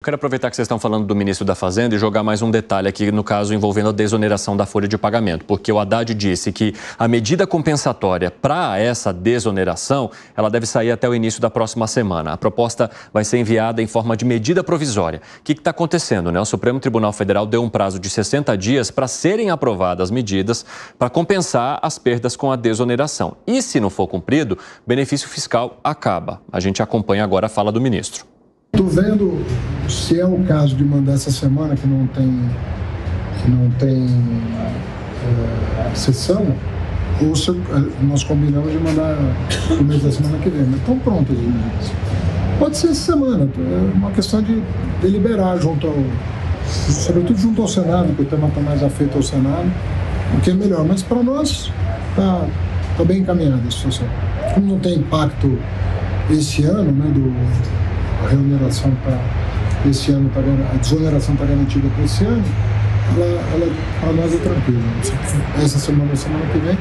quero aproveitar que vocês estão falando do ministro da Fazenda e jogar mais um detalhe aqui, no caso envolvendo a desoneração da folha de pagamento, porque o Haddad disse que a medida compensatória para essa desoneração, ela deve sair até o início da próxima semana. A proposta vai ser enviada em forma de medida provisória. O que está acontecendo, né? O Supremo Tribunal Federal deu um prazo de 60 dias para serem aprovadas medidas para compensar as perdas com a desoneração. E se não for cumprido, o benefício fiscal acaba. A gente acompanha agora a fala do ministro. Estou vendo se é o caso de mandar essa semana que não tem sessão, ou se nós combinamos de mandar no começo da semana que vem. Mas estão prontas as medidas. Pode ser essa semana, é uma questão de deliberar sobretudo junto ao Senado, porque o tema está mais afeito ao Senado, o que é melhor. Mas para nós está bem encaminhada a situação. Como não tem impacto esse ano, né, a remuneração esse ano, a desoneração está garantida para esse ano, ela para nós é tranquila. Essa semana que vem.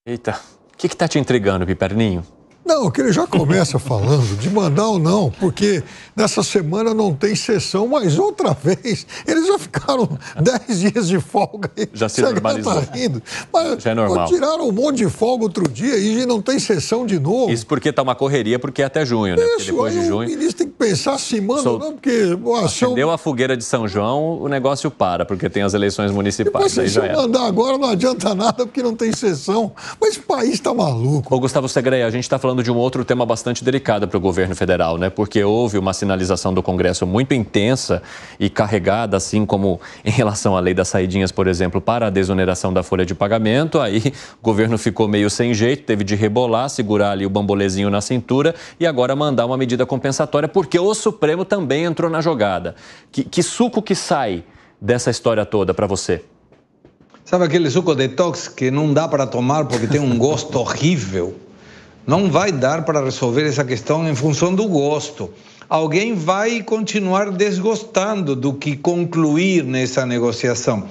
Eita, o que está te intrigando, Piperninho? Não, que ele já começa falando de mandar ou não, porque nessa semana não tem sessão, mas outra vez eles já ficaram 10 dias de folga. Já se normalizou. Tá rindo. Mas, já é normal. Tiraram um monte de folga outro dia e não tem sessão de novo. Isso porque tá uma correria, porque é até junho, né? Isso, porque depois de junho... o ministro tem que pensar se manda ou não, porque... Acendeu a fogueira de São João, o negócio para, porque tem as eleições municipais. Depois, se mandar agora não adianta nada, porque não tem sessão. Mas o país tá maluco. Ô, Gustavo Segreia, a gente está falando de um outro tema bastante delicado para o governo federal, né? Porque houve uma sinalização do Congresso muito intensa e carregada, assim como em relação à lei das saidinhas, por exemplo, para a desoneração da folha de pagamento. Aí o governo ficou meio sem jeito, teve de rebolar, segurar ali o bambolezinho na cintura e agora mandar uma medida compensatória, porque o Supremo também entrou na jogada. Que suco que sai dessa história toda para você? Sabe aquele suco detox que não dá para tomar porque tem um gosto horrível? Não vai dar para resolver essa questão em função do gosto. Alguém vai continuar desgostando do que concluir nessa negociação.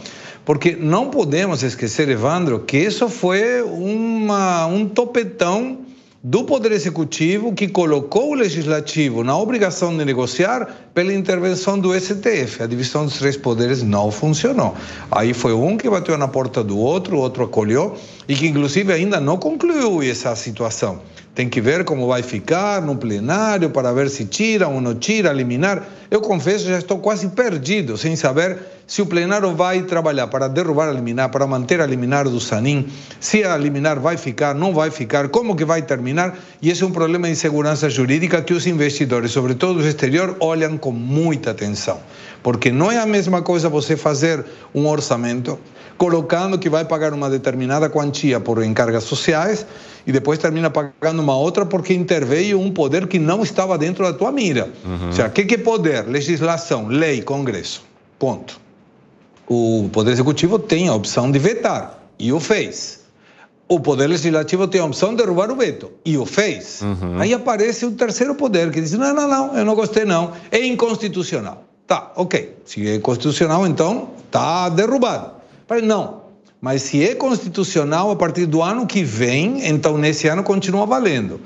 Porque não podemos esquecer, Evandro, que isso foi um topetão do Poder Executivo que colocou o Legislativo na obrigação de negociar pela intervenção do STF. A divisão dos três poderes não funcionou. Aí foi um que bateu na porta do outro, o outro acolheu e que inclusive ainda não concluiu essa situação. Tem que ver como vai ficar no plenário para ver se tira ou não tira, eliminar. Eu confesso, já estou quase perdido, sem saber se o plenário vai trabalhar para derrubar a liminar, para manter a liminar do Sanin, se a liminar vai ficar, não vai ficar, como que vai terminar. E esse é um problema de insegurança jurídica que os investidores, sobretudo do exterior, olham com muita atenção. Porque não é a mesma coisa você fazer um orçamento colocando que vai pagar uma determinada quantia por encargas sociais e depois termina pagando uma outra porque interveio um poder que não estava dentro da tua mira. Ou seja, o que é poder? Legislação, lei, Congresso. Ponto. O Poder Executivo tem a opção de vetar e o fez. O Poder Legislativo tem a opção de derrubar o veto e o fez. Aí aparece o terceiro poder que diz, não, eu não gostei não, é inconstitucional. Tá, ok, se é constitucional então tá derrubado. Não, mas se é constitucional a partir do ano que vem, então nesse ano continua valendo.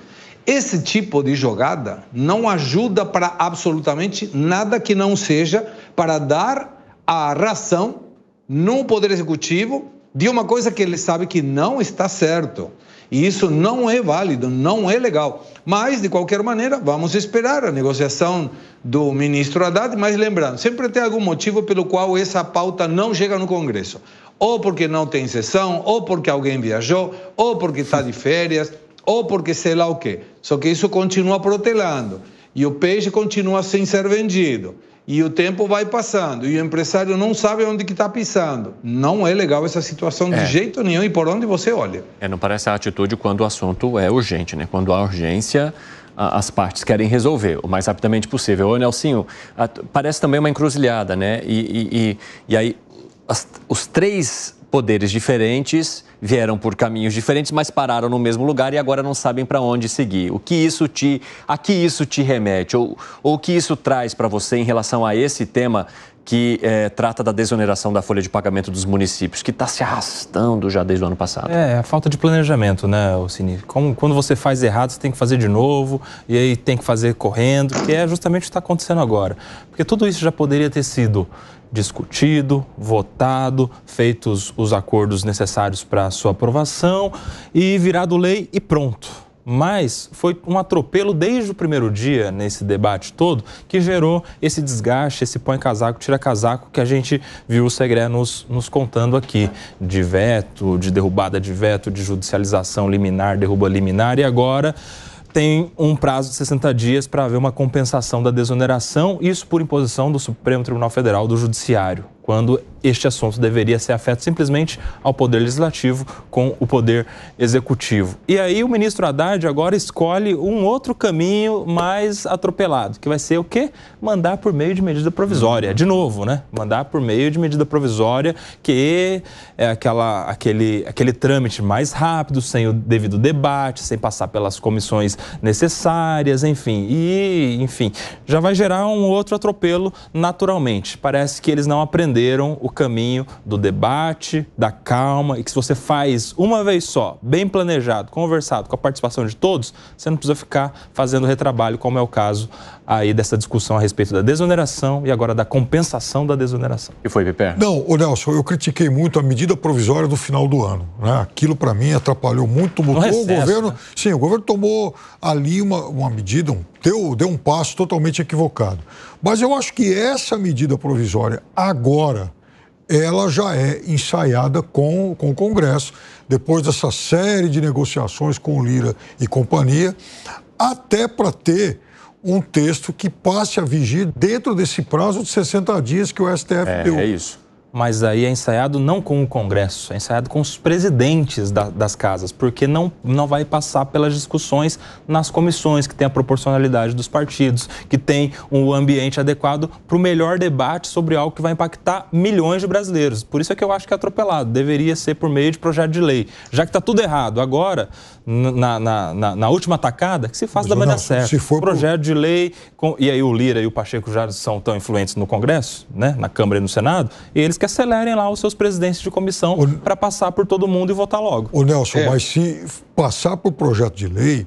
Esse tipo de jogada não ajuda para absolutamente nada que não seja para dar a razão no Poder Executivo de uma coisa que ele sabe que não está certo. E isso não é válido, não é legal. Mas, de qualquer maneira, vamos esperar a negociação do ministro Haddad. Mas lembrando, sempre tem algum motivo pelo qual essa pauta não chega no Congresso. Ou porque não tem sessão, ou porque alguém viajou, ou porque está de férias, ou porque sei lá o quê. Só que isso continua protelando. E o peixe continua sem ser vendido. E o tempo vai passando, e o empresário não sabe onde que está pisando. Não é legal essa situação de jeito nenhum, e por onde você olha. Não parece a atitude quando o assunto é urgente, né? Quando há urgência, as partes querem resolver o mais rapidamente possível. Ô, Nelsinho, parece também uma encruzilhada, né? E aí, os três poderes diferentes vieram por caminhos diferentes, mas pararam no mesmo lugar e agora não sabem para onde seguir. A que isso te remete? Ou o que isso traz para você em relação a esse tema que trata da desoneração da folha de pagamento dos municípios, que está se arrastando já desde o ano passado? A falta de planejamento, né, Cini? Quando você faz errado, você tem que fazer de novo, e aí tem que fazer correndo, que é justamente o que está acontecendo agora. Porque tudo isso já poderia ter sido discutido, votado, feitos os acordos necessários para a sua aprovação e virado lei e pronto. Mas foi um atropelo desde o primeiro dia, nesse debate todo, que gerou esse desgaste, esse põe-casaco, tira-casaco que a gente viu o Segré nos contando aqui, de veto, de derrubada de veto, de judicialização liminar, derruba liminar, e agora tem um prazo de 60 dias para haver uma compensação da desoneração, isso por imposição do Supremo Tribunal Federal, do Judiciário, quando este assunto deveria ser afeto simplesmente ao Poder Legislativo com o Poder Executivo. E aí o ministro Haddad agora escolhe um outro caminho mais atropelado, que vai ser o quê? Mandar por meio de medida provisória. De novo, né? Mandar por meio de medida provisória, que é aquele trâmite mais rápido, sem o devido debate, sem passar pelas comissões necessárias, enfim. Já vai gerar um outro atropelo naturalmente. Parece que eles não aprenderam o caminho do debate, da calma, e que se você faz uma vez só, bem planejado, conversado, com a participação de todos, você não precisa ficar fazendo retrabalho, como é o caso aí dessa discussão a respeito da desoneração e agora da compensação da desoneração. E foi, Piper? Não, Nelson, eu critiquei muito a medida provisória do final do ano, né? Aquilo, para mim, atrapalhou muito, tumultuou o governo. Né? Sim, o governo tomou ali uma medida, deu um passo totalmente equivocado. Mas eu acho que essa medida provisória, agora, ela já é ensaiada com o Congresso, depois dessa série de negociações com o Lira e companhia, até para ter um texto que passe a vigir dentro desse prazo de 60 dias que o STF deu. É isso. Mas aí é ensaiado não com o Congresso, é ensaiado com os presidentes das casas, porque não vai passar pelas discussões nas comissões, que tem a proporcionalidade dos partidos, que tem um ambiente adequado para o melhor debate sobre algo que vai impactar milhões de brasileiros. Por isso é que eu acho que é atropelado, deveria ser por meio de projeto de lei. Já que está tudo errado, agora, na última tacada, que se faça da maneira certa. Se for projeto de lei, e aí o Lira e o Pacheco já são tão influentes no Congresso, né, na Câmara e no Senado, e eles que acelerem lá os seus presidentes de comissão para passar por todo mundo e votar logo. Ô Nelson, mas se passar por projeto de lei,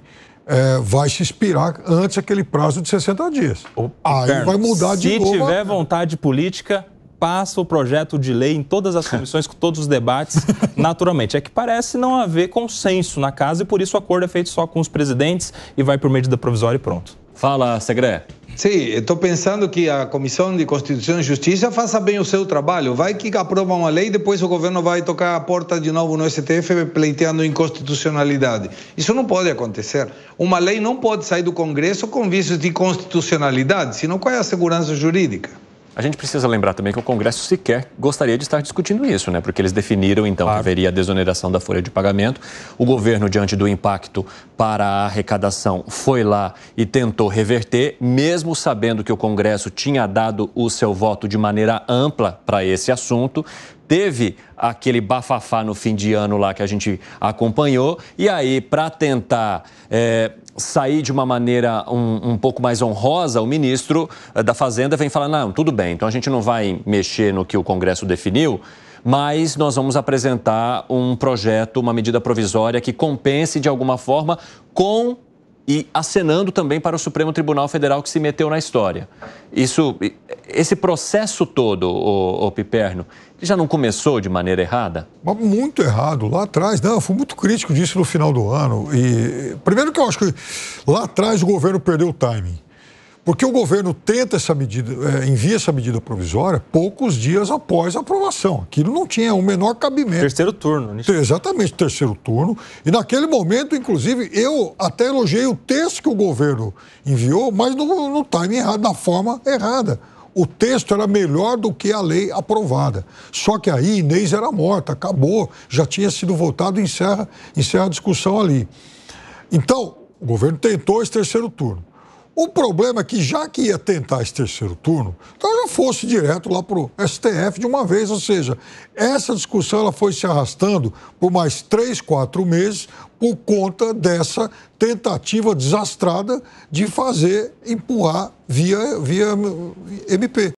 vai se expirar antes aquele prazo de 60 dias. Aí vai mudar de novo. Se tiver vontade política, passa o projeto de lei em todas as comissões, com todos os debates, naturalmente. É que parece não haver consenso na casa e por isso o acordo é feito só com os presidentes e vai por medida provisória e pronto. Fala, Segré. Sim, estou pensando que a Comissão de Constituição e Justiça faça bem o seu trabalho. Vai que aprova uma lei e depois o governo vai tocar a porta de novo no STF pleiteando inconstitucionalidade. Isso não pode acontecer. Uma lei não pode sair do Congresso com vícios de constitucionalidade, senão qual é a segurança jurídica? A gente precisa lembrar também que o Congresso sequer gostaria de estar discutindo isso, né? Porque eles definiram, então, que haveria a desoneração da folha de pagamento. O governo, diante do impacto para a arrecadação, foi lá e tentou reverter, mesmo sabendo que o Congresso tinha dado o seu voto de maneira ampla para esse assunto. Teve aquele bafafá no fim de ano lá que a gente acompanhou. E aí, para tentar sair de uma maneira um pouco mais honrosa, o ministro da Fazenda vem falar, não, tudo bem, então a gente não vai mexer no que o Congresso definiu, mas nós vamos apresentar um projeto, uma medida provisória que compense de alguma forma e acenando também para o Supremo Tribunal Federal que se meteu na história. Esse processo todo, o Piperno, já não começou de maneira errada? Muito errado, lá atrás. Não, eu fui muito crítico disso no final do ano. E primeiro que eu acho que lá atrás o governo perdeu o timing. Porque o governo tenta essa medida, envia essa medida provisória poucos dias após a aprovação. Aquilo não tinha o menor cabimento. Terceiro turno. Exatamente, terceiro turno. E naquele momento, inclusive, eu até elogiei o texto que o governo enviou, mas no timing errado, na forma errada. O texto era melhor do que a lei aprovada. Só que aí Inês era morta, acabou, já tinha sido votado e encerra a discussão ali. Então, o governo tentou esse terceiro turno. O problema é que, já que ia tentar esse terceiro turno, então já fosse direto lá para o STF de uma vez. Ou seja, essa discussão ela foi se arrastando por mais 3, 4 meses por conta dessa tentativa desastrada de empurrar via MP.